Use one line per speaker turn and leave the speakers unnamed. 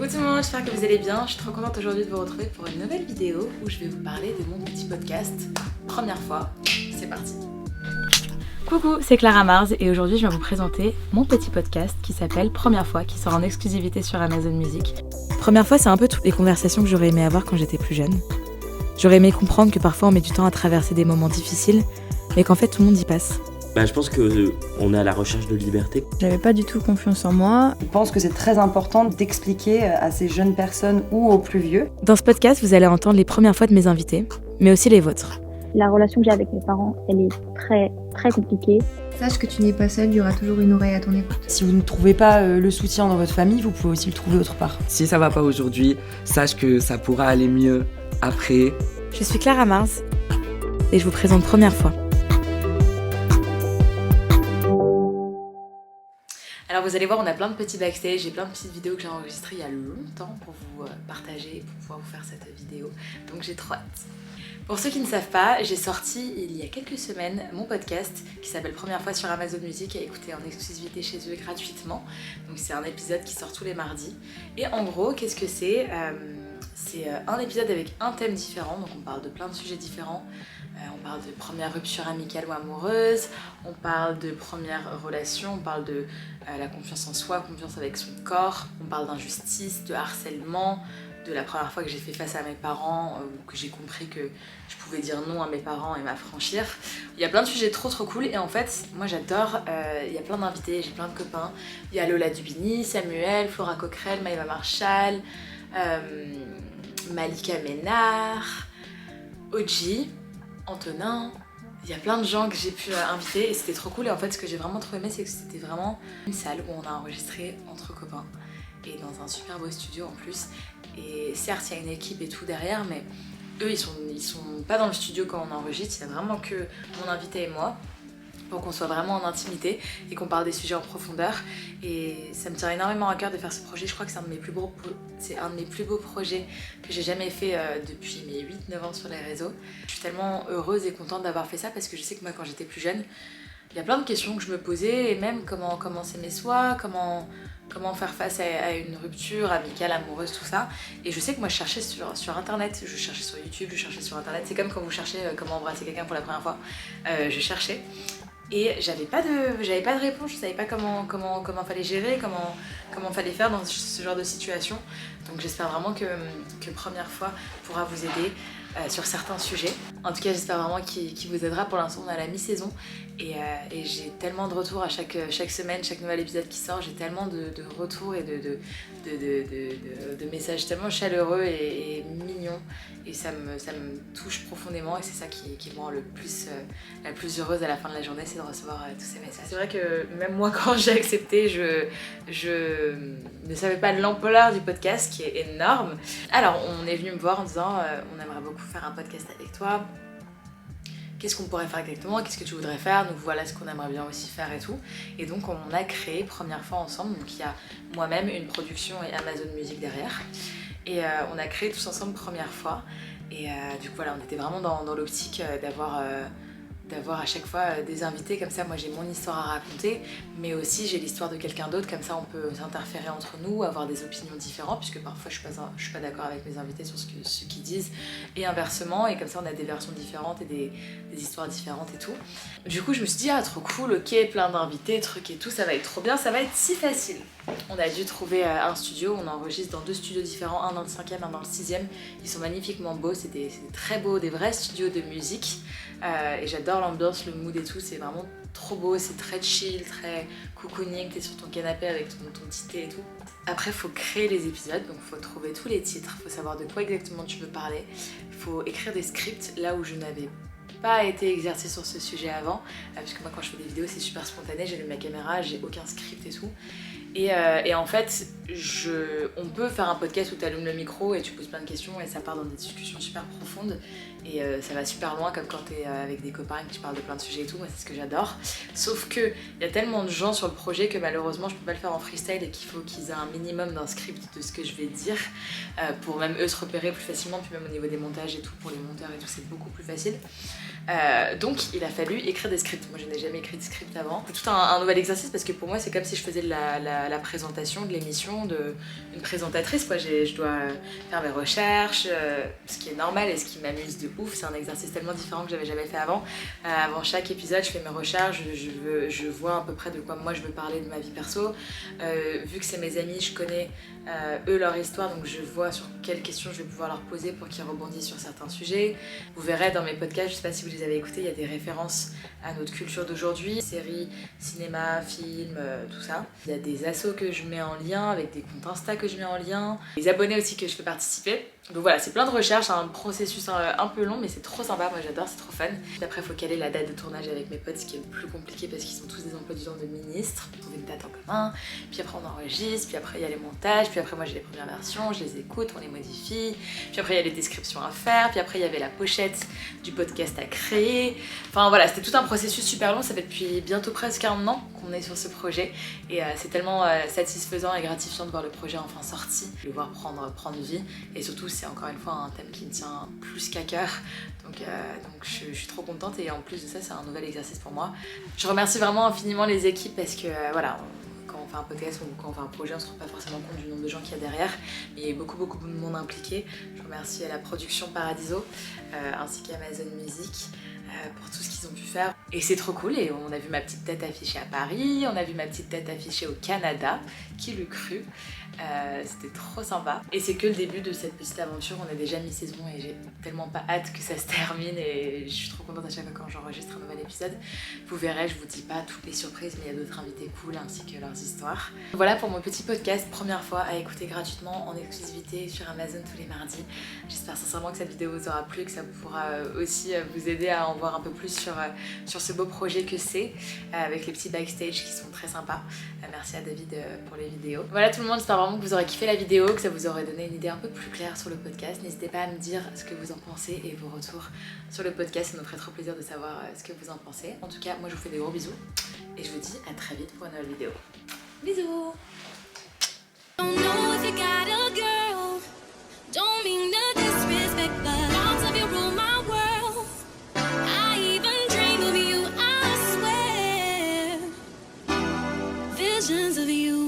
Coucou tout le monde, j'espère que vous allez bien. Je suis trop contente aujourd'hui de vous retrouver pour une nouvelle vidéo où je vais vous parler de mon petit podcast. Première fois, c'est parti. Coucou, c'est Clara Mars et aujourd'hui je vais vous présenter mon petit podcast qui s'appelle Première fois, qui sort en exclusivité sur Amazon Music. Première fois, c'est un peu toutes les conversations que j'aurais aimé avoir quand j'étais plus jeune. J'aurais aimé comprendre que parfois on met du temps à traverser des moments difficiles, mais qu'en fait tout le monde y passe.
Je pense qu'on est à la recherche de liberté.
J'avais pas du tout confiance en moi.
Je pense que c'est très important d'expliquer à ces jeunes personnes ou aux plus vieux.
Dans ce podcast, vous allez entendre les premières fois de mes invités, mais aussi les vôtres.
La relation que j'ai avec mes parents, elle est très très compliquée.
Sache que tu n'es pas seul, il y aura toujours une oreille à ton écoute.
Si vous ne trouvez pas le soutien dans votre famille, vous pouvez aussi le trouver autre part.
Si ça va pas aujourd'hui, sache que ça pourra aller mieux après.
Je suis Clara Mars et je vous présente Première fois. Alors vous allez voir, on a plein de petits backstage, j'ai plein de petites vidéos que j'ai enregistrées il y a longtemps pour vous partager et pour pouvoir vous faire cette vidéo, donc j'ai trop hâte. Pour ceux qui ne savent pas, j'ai sorti il y a quelques semaines mon podcast qui s'appelle Première fois sur Amazon Music à écouter en exclusivité chez eux gratuitement. Donc c'est un épisode qui sort tous les mardis. Et en gros, qu'est-ce que c'est ? C'est un épisode avec un thème différent, donc on parle de plein de sujets différents. On parle de première rupture amicale ou amoureuse, on parle de première relation, on parle de la confiance en soi, confiance avec son corps, on parle d'injustice, de harcèlement, de la première fois que j'ai fait face à mes parents, ou que j'ai compris que je pouvais dire non à mes parents et m'affranchir. Il y a plein de sujets trop cool et en fait, moi j'adore, il y a plein d'invités, j'ai plein de copains. Il y a Lola Dubini, Samuel, Flora Coquerel, Maëva Marshall, Malika Ménard, Oji, Antonin. Il y a plein de gens que j'ai pu inviter et c'était trop cool. Et en fait, ce que j'ai vraiment trop aimé, c'est que c'était vraiment une salle où on a enregistré entre copains et dans un super beau studio en plus. Et certes, il y a une équipe et tout derrière, mais eux, ils sont pas dans le studio quand on enregistre. Il y a vraiment que mon invité et moi, pour qu'on soit vraiment en intimité et qu'on parle des sujets en profondeur. Et ça me tient énormément à cœur de faire ce projet. Je crois que c'est un de mes plus beaux projets que j'ai jamais fait depuis mes 8-9 ans sur les réseaux. Je suis tellement heureuse et contente d'avoir fait ça parce que je sais que moi, quand j'étais plus jeune, il y a plein de questions que je me posais et même comment s'aimer soi, comment faire face à une rupture amicale, amoureuse, tout ça. Et je sais que moi je cherchais sur internet, je cherchais sur YouTube, je cherchais sur internet. C'est comme quand vous cherchez comment embrasser quelqu'un pour la première fois. Je cherchais et j'avais pas de réponse, je savais pas comment fallait gérer, comment fallait faire dans ce genre de situation. Donc j'espère vraiment que Première fois pourra vous aider sur certains sujets. En tout cas, j'espère vraiment qu'il vous aidera. Pour l'instant, on est à la mi-saison et j'ai tellement de retours à chaque semaine, chaque nouvel épisode qui sort. J'ai tellement de retours et de messages tellement chaleureux et mignons et ça me touche profondément et c'est ça qui me rend la plus heureuse à la fin de la journée, c'est de recevoir tous ces messages. C'est vrai que même moi, quand j'ai accepté, je ne savais pas l'ampleur du podcast qui est énorme. Alors, on est venu me voir en disant on aimerait beaucoup faire un podcast avec toi. Qu'est-ce qu'on pourrait faire exactement? Qu'est-ce que tu voudrais faire? Donc voilà ce qu'on aimerait bien aussi faire et tout. Et donc on a créé Première fois ensemble. Donc il y a moi-même une production et Amazon Music derrière. Et on a créé tous ensemble Première fois. Et du coup voilà, on était vraiment dans l'optique d'avoir à chaque fois des invités comme ça. Moi j'ai mon histoire à raconter, mais aussi j'ai l'histoire de quelqu'un d'autre, comme ça on peut s'interférer entre nous, avoir des opinions différentes, puisque parfois je suis pas d'accord avec mes invités sur ce qu'ils disent, et inversement, et comme ça on a des versions différentes et des histoires différentes et tout. Du coup je me suis dit trop cool, ok, plein d'invités, trucs et tout, ça va être trop bien, ça va être si facile. On a dû trouver un studio, on enregistre dans 2 studios différents, un dans le 5e, un dans le 6e. Ils sont magnifiquement beaux, c'est très beau, des vrais studios de musique. Et j'adore l'ambiance, le mood et tout, c'est vraiment trop beau, c'est très chill, très cocooning, t'es sur ton canapé avec ton petit thé et tout. Après, il faut créer les épisodes, donc il faut trouver tous les titres, il faut savoir de quoi exactement tu veux parler, il faut écrire des scripts là où je n'avais pas été exercée sur ce sujet avant, puisque moi quand je fais des vidéos c'est super spontané, j'allume ma caméra, j'ai aucun script et tout. Et en fait, on peut faire un podcast où tu allumes le micro et tu poses plein de questions et ça part dans des discussions super profondes et ça va super loin, comme quand t'es avec des copains et que tu parles de plein de sujets et tout. Moi c'est ce que j'adore, sauf que il y a tellement de gens sur le projet que malheureusement je peux pas le faire en freestyle et qu'il faut qu'ils aient un minimum d'un script de ce que je vais dire pour même eux se repérer plus facilement, puis même au niveau des montages et tout, pour les monteurs et tout c'est beaucoup plus facile. Donc il a fallu écrire des scripts. Moi je n'ai jamais écrit de script avant. C'est tout un nouvel exercice parce que pour moi c'est comme si je faisais la présentation de l'émission fonction d'une présentatrice, quoi. Je dois faire mes recherches, ce qui est normal et ce qui m'amuse de ouf. C'est un exercice tellement différent que j'avais jamais fait avant. Avant chaque épisode, je fais mes recherches, je vois à peu près de quoi moi je veux parler de ma vie perso. Vu que c'est mes amis, je connais eux leur histoire, donc je vois sur quelles questions je vais pouvoir leur poser pour qu'ils rebondissent sur certains sujets. Vous verrez dans mes podcasts, je sais pas si vous les avez écoutés, il y a des références à notre culture d'aujourd'hui, séries, cinéma, films, tout ça. Il y a des assos que je mets en lien, avec des comptes Insta que je mets en lien, des abonnés aussi que je fais participer. Donc voilà, c'est plein de recherches, un processus un peu long, mais c'est trop sympa, moi j'adore, c'est trop fun. Puis après, il faut caler la date de tournage avec mes potes, ce qui est le plus compliqué parce qu'ils sont tous des emplois du temps de ministres. On trouve une date en commun, puis après on enregistre, puis après il y a les montages, puis après moi j'ai les premières versions, je les écoute, on les modifie, puis après il y a les descriptions à faire, puis après il y avait la pochette du podcast à créer. Enfin voilà, c'était tout un processus super long, ça fait depuis bientôt presque 1 an qu'on est sur ce projet et c'est tellement satisfaisant et gratifiant de voir le projet enfin sorti, de le voir prendre vie et surtout c'est encore une fois un thème qui me tient plus qu'à cœur, donc je suis trop contente et en plus de ça c'est un nouvel exercice pour moi. Je remercie vraiment infiniment les équipes parce que voilà, quand on fait un podcast ou quand on fait un projet on se rend pas forcément compte du nombre de gens qu'il y a derrière, mais il y a beaucoup de monde impliqué. Je remercie la production Paradiso ainsi qu'Amazon Music pour tout ce qu'ils ont pu faire et c'est trop cool. Et on a vu ma petite tête affichée à Paris, on a vu ma petite tête affichée au Canada, qui l'eût cru. C'était trop sympa et c'est que le début de cette petite aventure. On a déjà mi-saison et j'ai tellement pas hâte que ça se termine et je suis trop contente à chaque fois quand j'enregistre un nouvel épisode. Vous verrez, je vous dis pas toutes les surprises, mais il y a d'autres invités cool ainsi que leurs histoires. Voilà pour mon petit podcast, première fois à écouter gratuitement en exclusivité sur Amazon tous les mardis. J'espère sincèrement que cette vidéo vous aura plu, que ça pourra aussi vous aider à en voir un peu plus sur ce beau projet que c'est, avec les petits backstage qui sont très sympas. Merci à David pour les vidéos. Voilà tout le monde, j'espère vraiment que vous aurez kiffé la vidéo, que ça vous aurait donné une idée un peu plus claire sur le podcast. N'hésitez pas à me dire ce que vous en pensez et vos retours sur le podcast, ça nous ferait trop plaisir de savoir ce que vous en pensez. En tout cas, moi je vous fais des gros bisous et je vous dis à très vite pour une nouvelle vidéo. Bisous.
Visions of you.